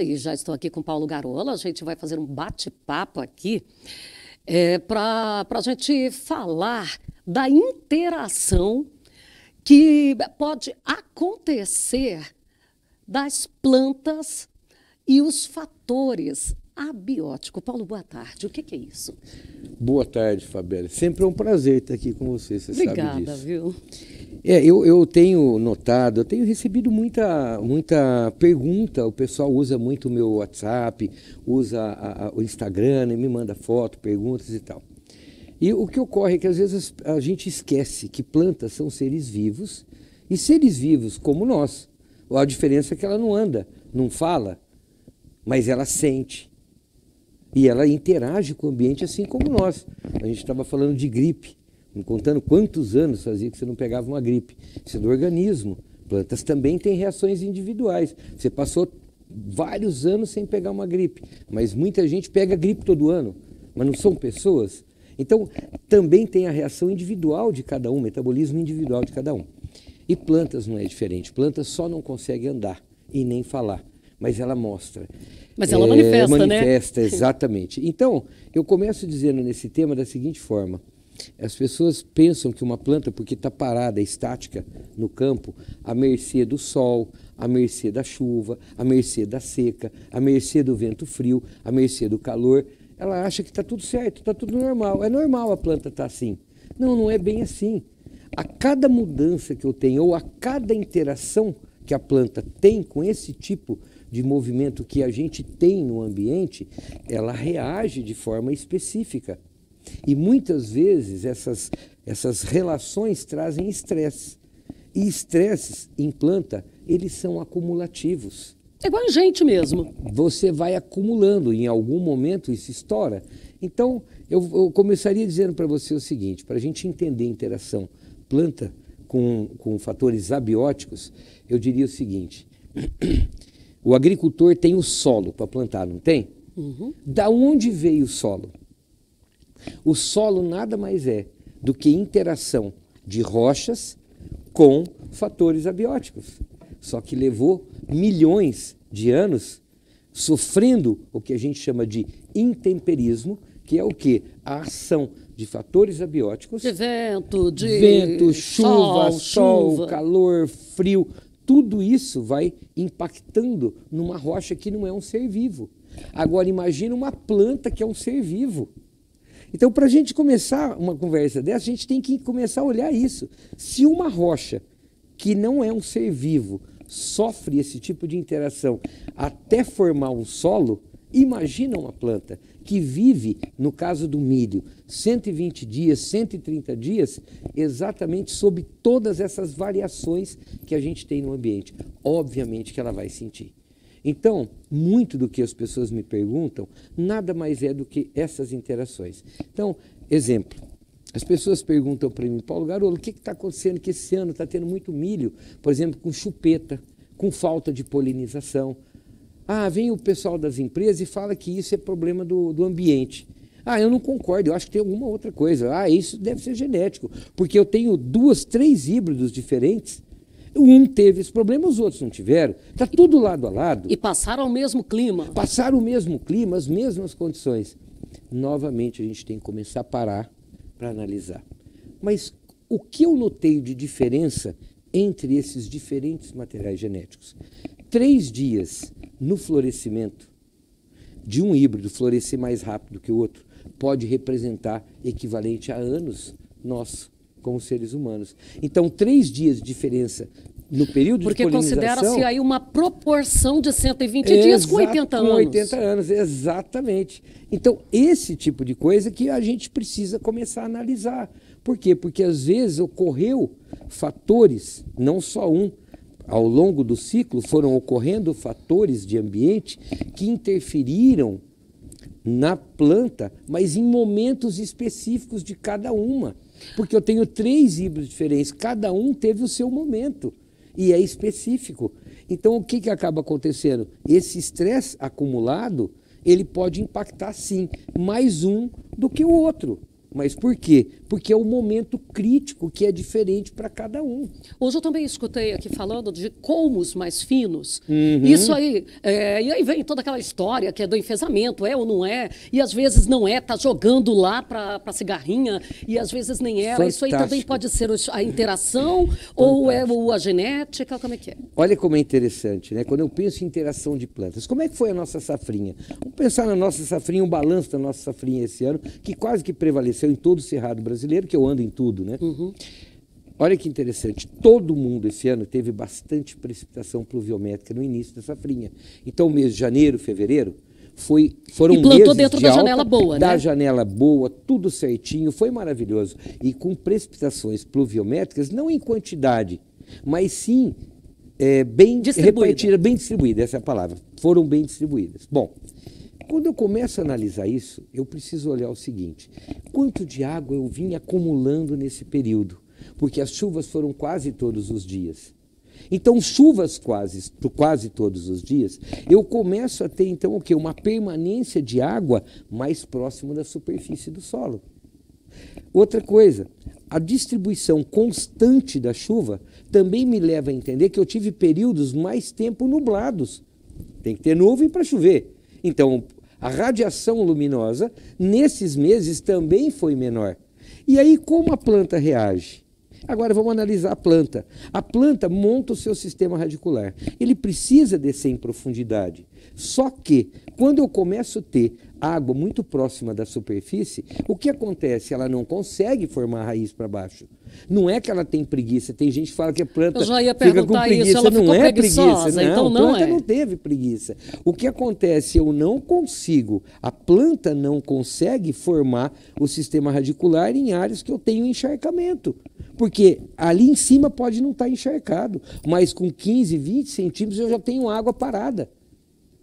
E já estou aqui com o Paulo Garola, a gente vai fazer um bate-papo aqui para a gente falar da interação que pode acontecer das plantas e os fatores abióticos. Paulo, boa tarde. O que é isso? Boa tarde, Fabíola. Sempre é um prazer estar aqui com você, você sabe disso. Obrigada, viu? Eu tenho notado, eu tenho recebido muita pergunta, o pessoal usa muito o meu WhatsApp, usa o Instagram, né, me manda foto, perguntas e tal. E o que ocorre é que às vezes a gente esquece que plantas são seres vivos, e seres vivos como nós. A diferença é que ela não anda, não fala, mas ela sente. E ela interage com o ambiente assim como nós. A gente estava falando de gripe, me contando quantos anos fazia que você não pegava uma gripe. Isso é do organismo. Plantas também têm reações individuais. Você passou vários anos sem pegar uma gripe, mas muita gente pega gripe todo ano, mas não são pessoas. Então, também tem a reação individual de cada um, metabolismo individual de cada um. E plantas não é diferente. Plantas só não conseguem andar e nem falar, mas ela mostra. Mas ela manifesta, né? Manifesta, exatamente. Então, eu começo dizendo nesse tema da seguinte forma. As pessoas pensam que uma planta, porque está parada, estática no campo, à mercê do sol, à mercê da chuva, à mercê da seca, à mercê do vento frio, à mercê do calor, ela acha que está tudo certo, está tudo normal. É normal a planta estar assim. Não, não é bem assim. A cada mudança que eu tenho, ou a cada interação que a planta tem com esse tipo de movimento que a gente tem no ambiente, ela reage de forma específica. E muitas vezes essas relações trazem estresse. E estresses em planta, eles são acumulativos. É igual a gente mesmo. Você vai acumulando, em algum momento isso estoura. Então, eu começaria dizendo para você o seguinte, para a gente entender a interação planta com fatores abióticos, eu diria o seguinte, o agricultor tem o solo para plantar, não tem? Uhum. Da onde veio o solo? O solo nada mais é do que interação de rochas com fatores abióticos. Só que levou milhões de anos sofrendo o que a gente chama de intemperismo, que é o quê? A ação de fatores abióticos. De vento, chuva, sol, calor, frio. Tudo isso vai impactando numa rocha que não é um ser vivo. Agora imagina uma planta que é um ser vivo. Então, para a gente começar uma conversa dessa, a gente tem que começar a olhar isso. Se uma rocha que não é um ser vivo sofre esse tipo de interação até formar um solo, imagina uma planta que vive, no caso do milho, 120 dias, 130 dias, exatamente sob todas essas variações que a gente tem no ambiente. Obviamente que ela vai sentir. Então, muito do que as pessoas me perguntam, nada mais é do que essas interações. Então, exemplo, as pessoas perguntam para mim, Paulo Garola, o que está acontecendo que esse ano está tendo muito milho, por exemplo, com chupeta, com falta de polinização. Ah, vem o pessoal das empresas e fala que isso é problema do ambiente. Ah, eu não concordo, eu acho que tem alguma outra coisa. Ah, isso deve ser genético, porque eu tenho 2, 3 híbridos diferentes. Um teve esse problema, os outros não tiveram. Está tudo lado a lado. E passaram o mesmo clima. Passaram o mesmo clima, as mesmas condições. Novamente, a gente tem que começar a parar para analisar. Mas o que eu notei de diferença entre esses diferentes materiais genéticos? 3 dias no florescimento de um híbrido florescer mais rápido que o outro pode representar equivalente a anos nosso, como seres humanos. Então, 3 dias de diferença no período de polinização... Porque considera-se aí uma proporção de 120 dias com 80 anos. Com 80 anos, exatamente. Então, esse tipo de coisa que a gente precisa começar a analisar. Por quê? Porque, às vezes, ocorreu fatores, não só um, ao longo do ciclo foram ocorrendo fatores de ambiente que interferiram na planta, mas em momentos específicos de cada uma. Porque eu tenho 3 híbridos diferentes, cada um teve o seu momento e é específico. Então, o que acaba acontecendo? Esse estresse acumulado, ele pode impactar, sim, mais um do que o outro. Mas por quê? Porque é o momento crítico que é diferente para cada um. Hoje eu também escutei aqui falando de colmos mais finos. Isso aí, e aí vem toda aquela história que é do enfesamento, é ou não é, e às vezes não é, tá jogando lá para cigarrinha, e às vezes nem era. Fantástico. Isso aí também pode ser a interação ou é a genética, como é que é? Olha como é interessante, né? Quando eu penso em interação de plantas, como é que foi a nossa safrinha? Vamos pensar na nossa safrinha, um balanço da nossa safrinha esse ano, que quase que prevaleceu em todo o cerrado brasileiro, que eu ando em tudo, né? Olha que interessante, todo mundo esse ano teve bastante precipitação pluviométrica no início da safrinha. Então, o mês de janeiro, fevereiro, foram e plantou meses dentro de da alta, janela boa, da né? janela boa, tudo certinho, foi maravilhoso. E com precipitações pluviométricas, não em quantidade, mas sim bem repartidas, bem distribuídas, essa é a palavra. Foram bem distribuídas. Bom, quando eu começo a analisar isso, eu preciso olhar o seguinte: quanto de água eu vim acumulando nesse período? Porque as chuvas foram quase todos os dias. Então, chuvas quase todos os dias, eu começo a ter, então, o quê? Uma permanência de água mais próximo da superfície do solo. Outra coisa, a distribuição constante da chuva também me leva a entender que eu tive períodos mais tempo nublados. Tem que ter nuvem para chover. Então, a radiação luminosa, nesses meses, também foi menor. E aí, como a planta reage? Agora, vamos analisar a planta. A planta monta o seu sistema radicular. Ele precisa descer em profundidade. Só que, quando eu começo a ter água muito próxima da superfície, o que acontece? Ela não consegue formar a raiz para baixo. Não é que ela tem preguiça. Tem gente que fala que a planta fica com preguiça. Isso, ela não é preguiça. Não, então a planta não teve preguiça. O que acontece? Eu não consigo, a planta não consegue formar o sistema radicular em áreas que eu tenho encharcamento. Porque ali em cima pode não estar encharcado, mas com 15, 20 centímetros eu já tenho água parada.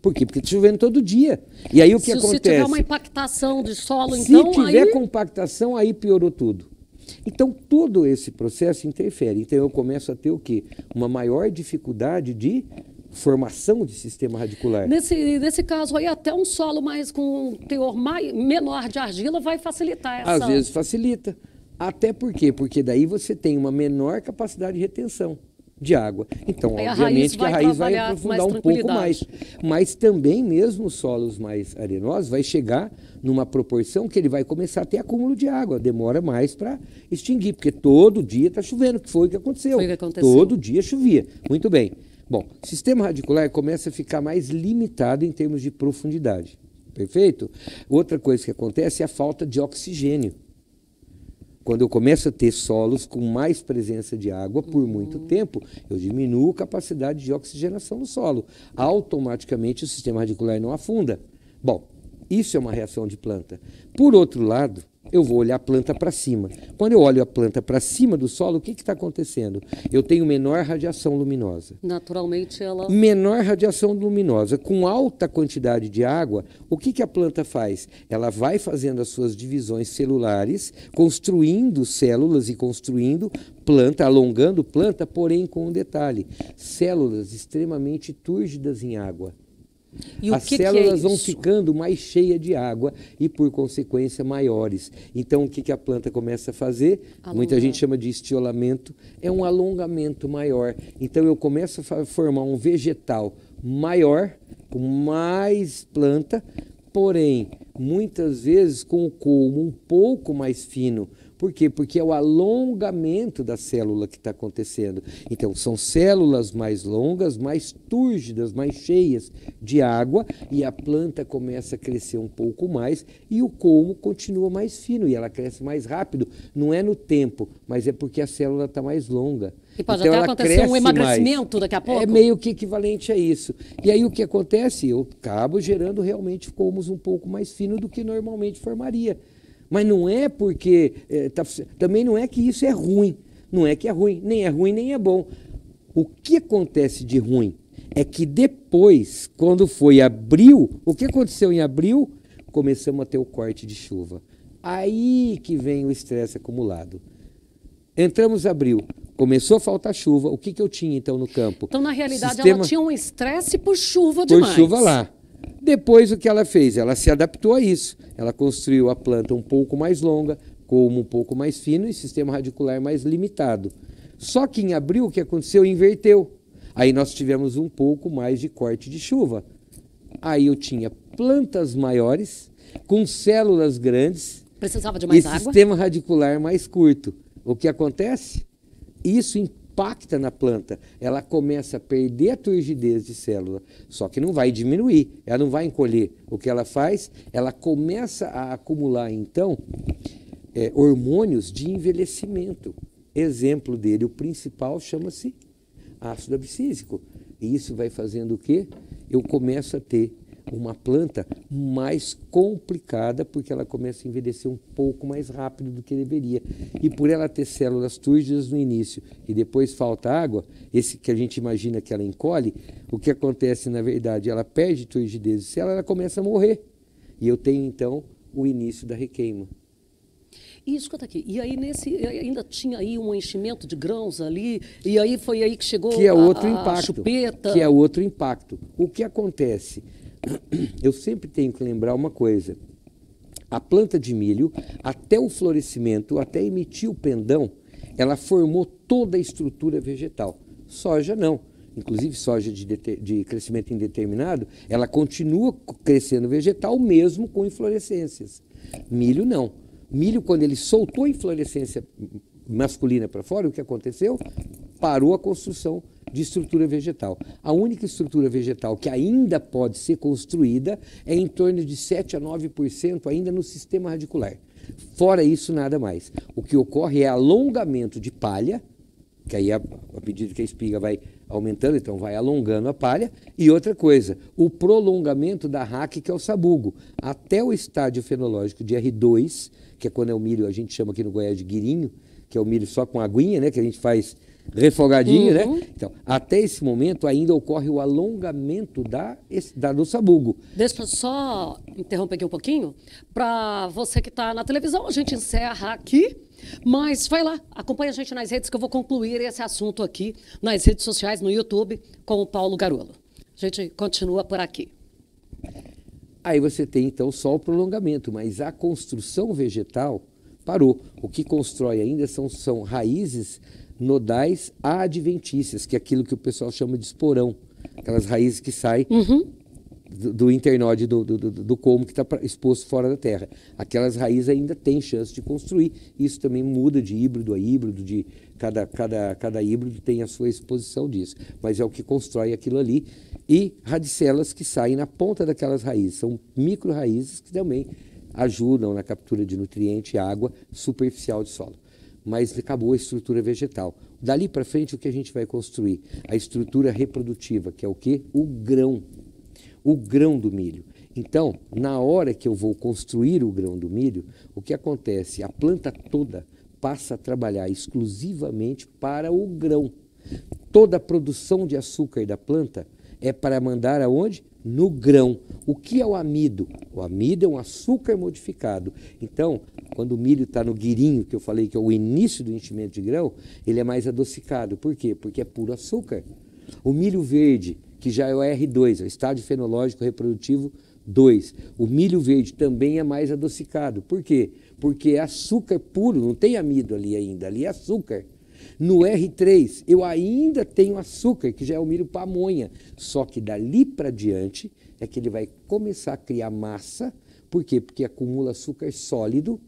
Por quê? Porque está chovendo todo dia. E aí o que acontece? Se tiver uma impactação de solo, então... Se tiver compactação, aí piorou tudo. Então, todo esse processo interfere. Então, eu começo a ter o quê? Uma maior dificuldade de formação de sistema radicular. Nesse caso aí, até um solo mais com um teor menor de argila vai facilitar essa... Às vezes facilita. Até por quê? Porque daí você tem uma menor capacidade de retenção de água. Então, aí obviamente, que a raiz vai aprofundar um pouco mais. Mas também, mesmo os solos mais arenosos, vai chegar numa proporção que ele vai começar a ter acúmulo de água. Demora mais para extinguir, porque todo dia está chovendo, que foi o que aconteceu. Foi o que aconteceu. Todo dia chovia. Muito bem. Bom, o sistema radicular começa a ficar mais limitado em termos de profundidade. Perfeito? Outra coisa que acontece é a falta de oxigênio. Quando eu começo a ter solos com mais presença de água por muito tempo, eu diminuo a capacidade de oxigenação do solo. Automaticamente o sistema radicular não afunda. Bom, isso é uma reação de planta. Por outro lado, eu vou olhar a planta para cima. Quando eu olho a planta para cima do solo, o que está acontecendo? Eu tenho menor radiação luminosa. Naturalmente ela... Menor radiação luminosa. Com alta quantidade de água, o que a planta faz? Ela vai fazendo as suas divisões celulares, construindo células e construindo planta, alongando planta, porém com um detalhe. Células extremamente túrgidas em água. As células vão ficando mais cheias de água e, por consequência, maiores. Então, o que a planta começa a fazer? Muita gente chama de estiolamento. É um alongamento maior. Então, eu começo a formar um vegetal maior, com mais planta, porém, muitas vezes com o colmo um pouco mais fino. Por quê? Porque é o alongamento da célula que está acontecendo. Então, são células mais longas, mais túrgidas, mais cheias de água, e a planta começa a crescer um pouco mais, e o colmo continua mais fino, e ela cresce mais rápido. Não é no tempo, mas é porque a célula está mais longa. E pode até acontecer um emagrecimento daqui a pouco? É meio que equivalente a isso. E aí o que acontece? Eu acabo gerando realmente colmos um pouco mais finos do que normalmente formaria. Mas não é porque... também não é que isso é ruim. Não é que é ruim. Nem é ruim, nem é bom. O que acontece de ruim é que depois, quando foi abril, o que aconteceu em abril? Começamos a ter o corte de chuva. Aí que vem o estresse acumulado. Entramos em abril, começou a faltar chuva. O que eu tinha então no campo? Então, na realidade, ela tinha um estresse por chuva demais. Por chuva lá. Depois, o que ela fez? Ela se adaptou a isso. Ela construiu a planta um pouco mais longa, colmo um pouco mais fino e sistema radicular mais limitado. Só que em abril o que aconteceu? Inverteu. Aí nós tivemos um pouco mais de corte de chuva. Aí eu tinha plantas maiores, com células grandes, precisava de mais água, sistema radicular mais curto. O que acontece? Isso impacta na planta. Ela começa a perder a turgidez de célula, só que não vai diminuir, ela não vai encolher. O que ela faz? Ela começa a acumular, então, hormônios de envelhecimento. Exemplo dele, o principal chama-se ácido abscísico. E isso vai fazendo o quê? Eu começo a ter uma planta mais complicada, porque ela começa a envelhecer um pouco mais rápido do que deveria. E por ela ter células túrgidas no início e depois falta água, esse que a gente imagina que ela encolhe, o que acontece na verdade, ela perde turgidez de célula, ela começa a morrer. E eu tenho então o início da requeima. E escuta aqui, e aí ainda tinha aí um enchimento de grãos ali, e aí foi aí que chegou a chupeta. Que é outro impacto. O que acontece? Eu sempre tenho que lembrar uma coisa. A planta de milho, até o florescimento, até emitir o pendão, ela formou toda a estrutura vegetal. Soja não. Inclusive soja de crescimento indeterminado, ela continua crescendo vegetal mesmo com inflorescências. Milho não. Milho, quando ele soltou a inflorescência masculina para fora, o que aconteceu? Parou a construção de estrutura vegetal. A única estrutura vegetal que ainda pode ser construída é em torno de 7 a 9% ainda no sistema radicular. Fora isso, nada mais. O que ocorre é alongamento de palha, que aí, à medida que a espiga vai aumentando, então vai alongando a palha. E outra coisa, o prolongamento da raque, que é o sabugo, até o estádio fenológico de R2, que é quando é o milho, a gente chama aqui no Goiás de guirinho, que é o milho só com aguinha, né, que a gente faz refogadinho, né? Então, até esse momento ainda ocorre o alongamento do sabugo. Deixa eu só interromper aqui um pouquinho. Para você que está na televisão, a gente encerra aqui, mas vai lá, acompanha a gente nas redes que eu vou concluir esse assunto aqui nas redes sociais, no YouTube, com o Paulo Garolo. A gente continua por aqui. Aí você tem então só o prolongamento, mas a construção vegetal parou. O que constrói ainda são raízes nodais adventícias, que é aquilo que o pessoal chama de esporão. Aquelas raízes que saem do internode do colmo que está exposto fora da terra. Aquelas raízes ainda têm chance de construir. Isso também muda de híbrido a híbrido, de cada híbrido tem a sua exposição disso. Mas é o que constrói aquilo ali. E radicelas que saem na ponta daquelas raízes. São micro-raízes que também ajudam na captura de nutriente e água superficial de solo. Mas acabou a estrutura vegetal. Dali para frente, o que a gente vai construir? A estrutura reprodutiva, que é o quê? O grão. O grão do milho. Então, na hora que eu vou construir o grão do milho, o que acontece? A planta toda passa a trabalhar exclusivamente para o grão. Toda a produção de açúcar da planta é para mandar aonde? No grão. O que é o amido? O amido é um açúcar modificado. Então, quando o milho está no guirinho, que eu falei que é o início do enchimento de grão, ele é mais adocicado. Por quê? Porque é puro açúcar. O milho verde, que já é o R2, é o estádio fenológico reprodutivo 2. O milho verde também é mais adocicado. Por quê? Porque é açúcar puro, não tem amido ali ainda, ali é açúcar. No R3, eu ainda tenho açúcar, que já é o milho pamonha. Só que dali para diante é que ele vai começar a criar massa. Por quê? Porque acumula açúcar sólido.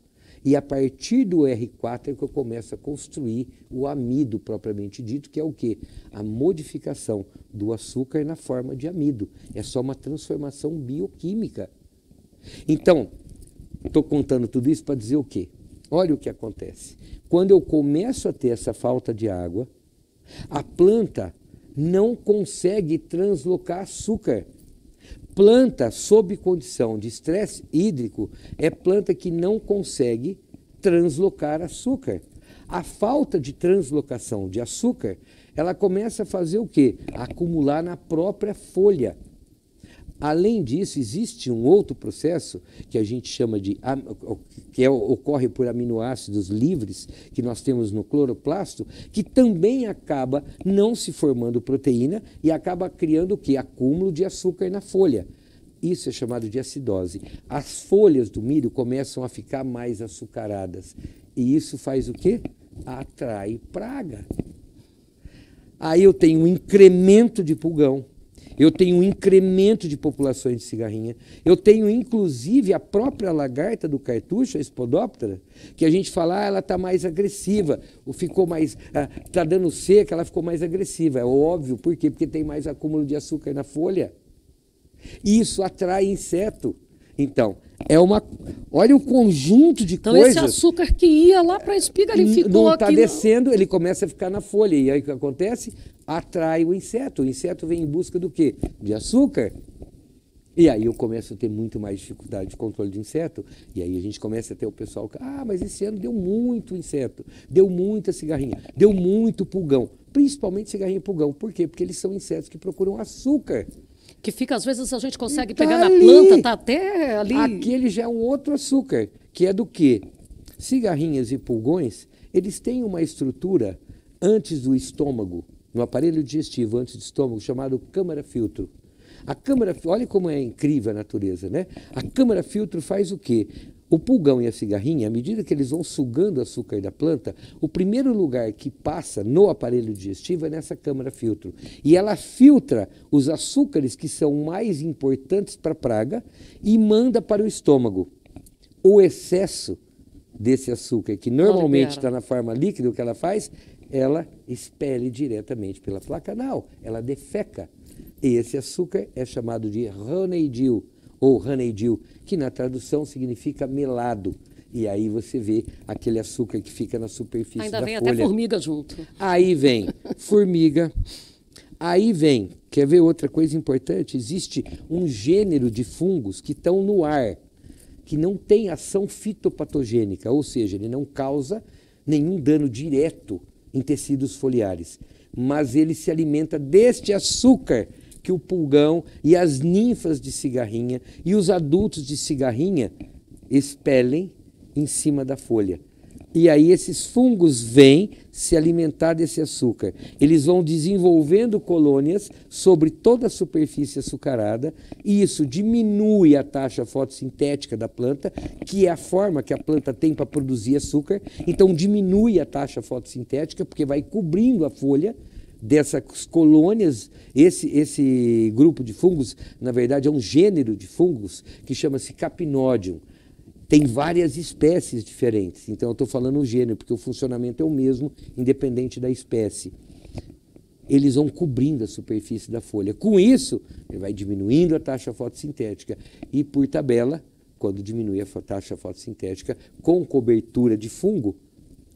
E a partir do R4 é que eu começo a construir o amido propriamente dito, que é o quê? A modificação do açúcar na forma de amido. É só uma transformação bioquímica. Então, estou contando tudo isso para dizer o quê? Olha o que acontece. Quando eu começo a ter essa falta de água, a planta não consegue translocar açúcar. Planta sob condição de estresse hídrico é planta que não consegue translocar açúcar. A falta de translocação de açúcar, ela começa a fazer o quê? A acumular na própria folha. Além disso, existe um outro processo que a gente chama de, ocorre por aminoácidos livres, que nós temos no cloroplasto, que também acaba não se formando proteína e acaba criando o quê? Acúmulo de açúcar na folha. Isso é chamado de acidose. As folhas do milho começam a ficar mais açucaradas. E isso faz o quê? Atrai praga. Aí eu tenho um incremento de pulgão, eu tenho um incremento de populações de cigarrinha, eu tenho inclusive a própria lagarta do cartucho, a Spodoptera, que a gente fala, ela está mais agressiva, ficou mais, está dando seca, ela ficou mais agressiva. É óbvio, por quê? Porque tem mais acúmulo de açúcar na folha. Isso atrai inseto. Então, olha o conjunto de coisas. Então, esse açúcar que ia lá para a espiga, ele ficou não aqui. Não está descendo, ele começa a ficar na folha. E aí o que acontece? Atrai o inseto. O inseto vem em busca do quê? De açúcar. E aí eu começo a ter muito mais dificuldade de controle de inseto. E aí a gente começa a ter o pessoal que, mas esse ano deu muito inseto, deu muita cigarrinha, deu muito pulgão. Principalmente cigarrinha e pulgão. Por quê? Porque eles são insetos que procuram açúcar. Que fica, às vezes, a gente consegue pegar na planta, tá até ali. Aquele já é um outro açúcar, que é do quê? Cigarrinhas e pulgões, eles têm uma estrutura antes do estômago, no aparelho digestivo antes do estômago, chamado câmara-filtro. A câmara, olha como é incrível a natureza, né? A câmara-filtro faz o quê? O pulgão e a cigarrinha, à medida que eles vão sugando o açúcar da planta, o primeiro lugar que passa no aparelho digestivo é nessa câmara-filtro. E ela filtra os açúcares que são mais importantes para a praga e manda para o estômago. O excesso desse açúcar, que normalmente está na forma líquida, o que ela faz? Ela expele diretamente pela placa anal, ela defeca. E esse açúcar é chamado de honeydew, ou honeydew, que na tradução significa melado. E aí você vê aquele açúcar que fica na superfície da folha. Ainda vem até formiga junto. Aí vem formiga. Aí vem, quer ver outra coisa importante? Existe um gênero de fungos que estão no ar, que não tem ação fitopatogênica, ou seja, ele não causa nenhum dano direto em tecidos foliares, mas ele se alimenta deste açúcar que o pulgão e as ninfas de cigarrinha e os adultos de cigarrinha expelem em cima da folha. E aí esses fungos vêm se alimentar desse açúcar. Eles vão desenvolvendo colônias sobre toda a superfície açucarada e isso diminui a taxa fotossintética da planta, que é a forma que a planta tem para produzir açúcar. Então diminui a taxa fotossintética porque vai cobrindo a folha dessas colônias. Esse grupo de fungos, na verdade, é um gênero de fungos que chama-se Capinódium. Tem várias espécies diferentes, então eu estou falando o gênero, porque o funcionamento é o mesmo, independente da espécie. Eles vão cobrindo a superfície da folha. Com isso, ele vai diminuindo a taxa fotossintética. E, por tabela, quando diminui a taxa fotossintética, com cobertura de fungo,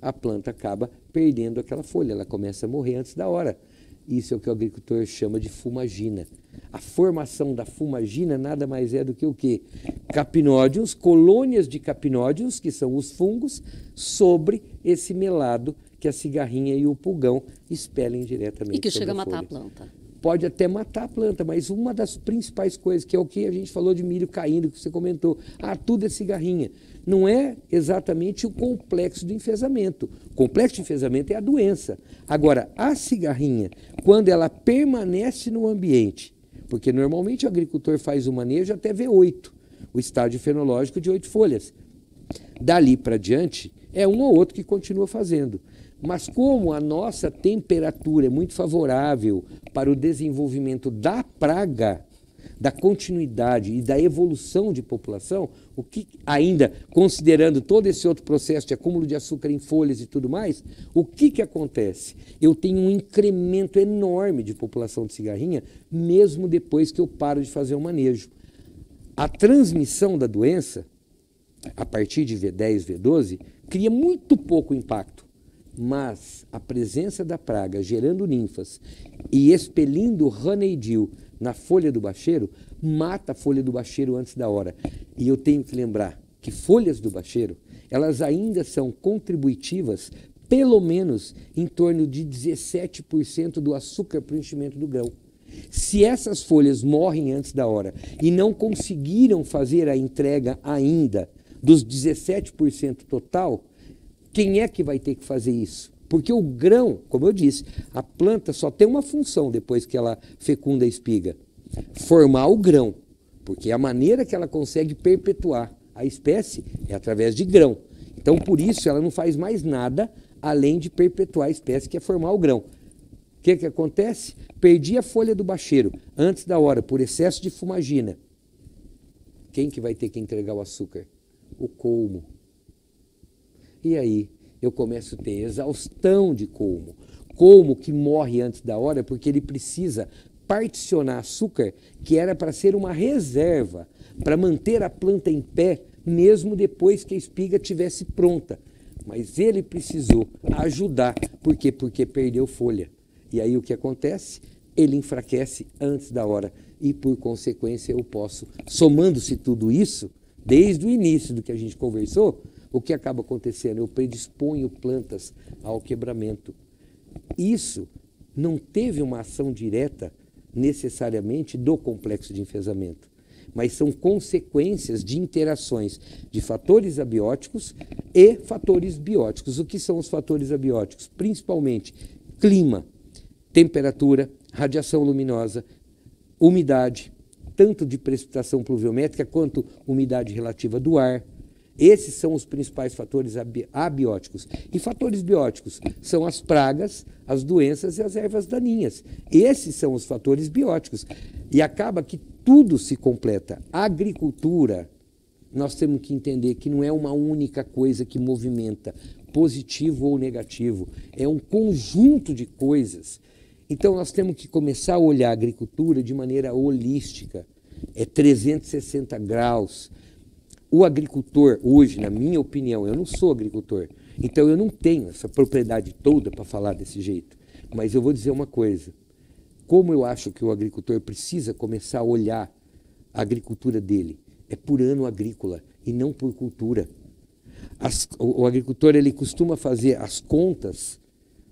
a planta acaba perdendo aquela folha, ela começa a morrer antes da hora. Isso é o que o agricultor chama de fumagina. A formação da fumagina nada mais é do que o quê? Capinódios, colônias de capinódios, que são os fungos, sobre esse melado que a cigarrinha e o pulgão expelem diretamente. E que chega a matar folha. A planta. Pode até matar a planta, mas uma das principais coisas, que é o que a gente falou de milho caindo, que você comentou, tudo é cigarrinha. Não é exatamente o complexo do enfesamento. O complexo de enfesamento é a doença. Agora, a cigarrinha, quando ela permanece no ambiente, porque normalmente o agricultor faz o manejo até V8, o estágio fenológico de 8 folhas. Dali para diante, é um ou outro que continua fazendo. Mas como a nossa temperatura é muito favorável para o desenvolvimento da praga, da continuidade e da evolução de população, o que ainda, considerando todo esse outro processo de acúmulo de açúcar em folhas e tudo mais, o que acontece? Eu tenho um incremento enorme de população de cigarrinha, mesmo depois que eu paro de fazer o manejo. A transmissão da doença, a partir de V10, V12, cria muito pouco impacto. Mas a presença da praga gerando ninfas e expelindo honeydew na folha do bacheiro, mata a folha do bacheiro antes da hora. E eu tenho que lembrar que folhas do bacheiro, elas ainda são contributivas, pelo menos em torno de 17% do açúcar para o enchimento do grão. Se essas folhas morrem antes da hora e não conseguiram fazer a entrega ainda dos 17% total, quem é que vai ter que fazer isso? Porque o grão, como eu disse, a planta só tem uma função depois que ela fecunda a espiga: formar o grão. porque a maneira que ela consegue perpetuar a espécie é através de grão. Então, por isso, ela não faz mais nada além de perpetuar a espécie, que é formar o grão. O que acontece? Perdi a folha do bacheiro antes da hora, por excesso de fumagina. Quem que vai ter que entregar o açúcar? O colmo. E aí eu começo a ter exaustão de colmo. Colmo que morre antes da hora porque ele precisa particionar açúcar que era para ser uma reserva, para manter a planta em pé, mesmo depois que a espiga estivesse pronta. Mas ele precisou ajudar. Por quê? Porque perdeu folha. E aí o que acontece? Ele enfraquece antes da hora. E, por consequência, eu posso, somando-se tudo isso, desde o início do que a gente conversou, o que acaba acontecendo? Eu predisponho plantas ao quebramento. Isso não teve uma ação direta, necessariamente, do complexo de enfesamento, mas são consequências de interações de fatores abióticos e fatores bióticos. O que são os fatores abióticos? Principalmente clima, temperatura, radiação luminosa, umidade, tanto de precipitação pluviométrica quanto umidade relativa do ar. Esses são os principais fatores abióticos. E fatores bióticos são as pragas, as doenças e as ervas daninhas. Esses são os fatores bióticos. E acaba que tudo se completa. A agricultura, nós temos que entender que não é uma única coisa que movimenta, positivo ou negativo. É um conjunto de coisas. Então, nós temos que começar a olhar a agricultura de maneira holística. É 360 graus. O agricultor, hoje, na minha opinião, eu não sou agricultor, então eu não tenho essa propriedade toda para falar desse jeito. Mas eu vou dizer uma coisa. Como eu acho que o agricultor precisa começar a olhar a agricultura dele, é por ano agrícola e não por cultura. O agricultor ele costuma fazer as contas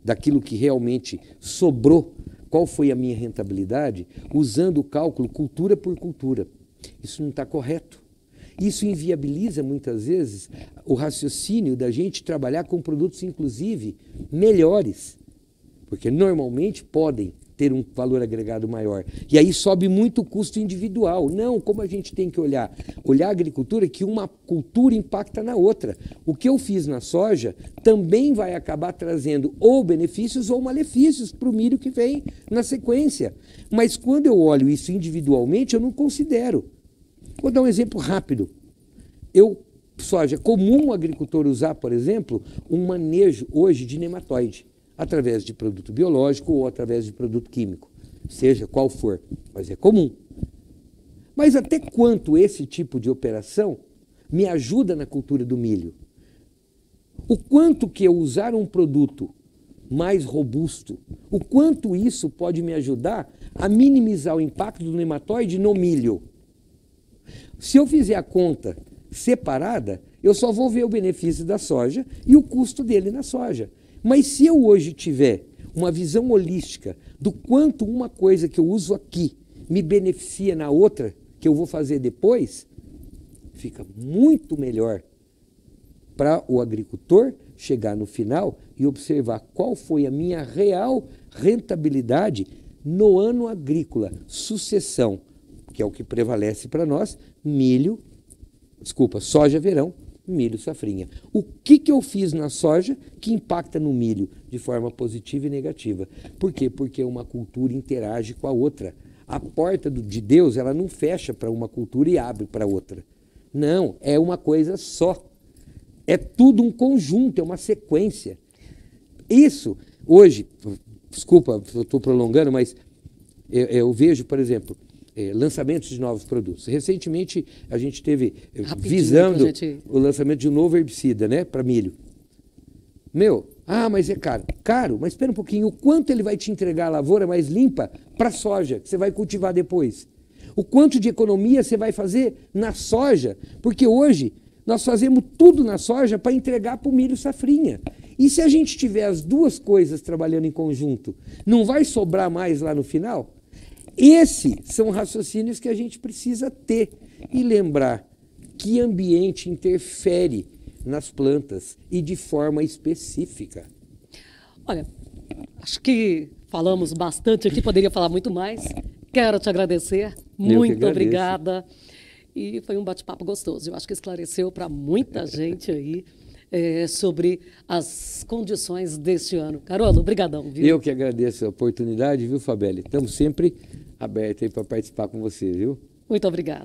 daquilo que realmente sobrou, qual foi a minha rentabilidade, usando o cálculo cultura por cultura. Isso não está correto. Isso inviabiliza, muitas vezes, o raciocínio da gente trabalhar com produtos, inclusive, melhores, porque normalmente podem ter um valor agregado maior. E aí sobe muito o custo individual. Não, como a gente tem que olhar? Olhar a agricultura que uma cultura impacta na outra. O que eu fiz na soja também vai acabar trazendo ou benefícios ou malefícios para o milho que vem na sequência. Mas quando eu olho isso individualmente, eu não considero. Vou dar um exemplo rápido. Soja, é comum o agricultor usar, por exemplo, um manejo hoje de nematóide, através de produto biológico ou através de produto químico, seja qual for, mas é comum. Mas até quanto esse tipo de operação me ajuda na cultura do milho? O quanto que eu usar um produto mais robusto, o quanto isso pode me ajudar a minimizar o impacto do nematóide no milho? Se eu fizer a conta separada, eu só vou ver o benefício da soja e o custo dele na soja. Mas se eu hoje tiver uma visão holística do quanto uma coisa que eu uso aqui me beneficia na outra, que eu vou fazer depois, fica muito melhor para o agricultor chegar no final e observar qual foi a minha real rentabilidade no ano agrícola, sucessão, que é o que prevalece para nós, soja verão, milho safrinha. O que eu fiz na soja que impacta no milho de forma positiva e negativa? Por quê? Porque uma cultura interage com a outra. A porta de Deus, ela não fecha para uma cultura e abre para outra. Não, é uma coisa só. É tudo um conjunto, é uma sequência. Isso, hoje, desculpa, eu estou prolongando, mas eu vejo, por exemplo, lançamentos de novos produtos. Recentemente, a gente teve visando o lançamento de um novo herbicida, né, para milho. Mas é caro. Caro, mas espera um pouquinho, o quanto ele vai te entregar a lavoura mais limpa para a soja, que você vai cultivar depois? O quanto de economia você vai fazer na soja? Porque hoje nós fazemos tudo na soja para entregar para o milho safrinha. E se a gente tiver as duas coisas trabalhando em conjunto, não vai sobrar mais lá no final? Esses são raciocínios que a gente precisa ter e lembrar que ambiente interfere nas plantas e de forma específica. Olha, acho que falamos bastante aqui, poderia falar muito mais. Quero te agradecer Muito obrigada. E foi um bate-papo gostoso. Eu acho que esclareceu para muita gente aí sobre as condições deste ano. Carola, obrigadão, viu? Eu que agradeço a oportunidade, viu, Fabeli? Estamos sempre abertos aí para participar com você, viu? Muito obrigada.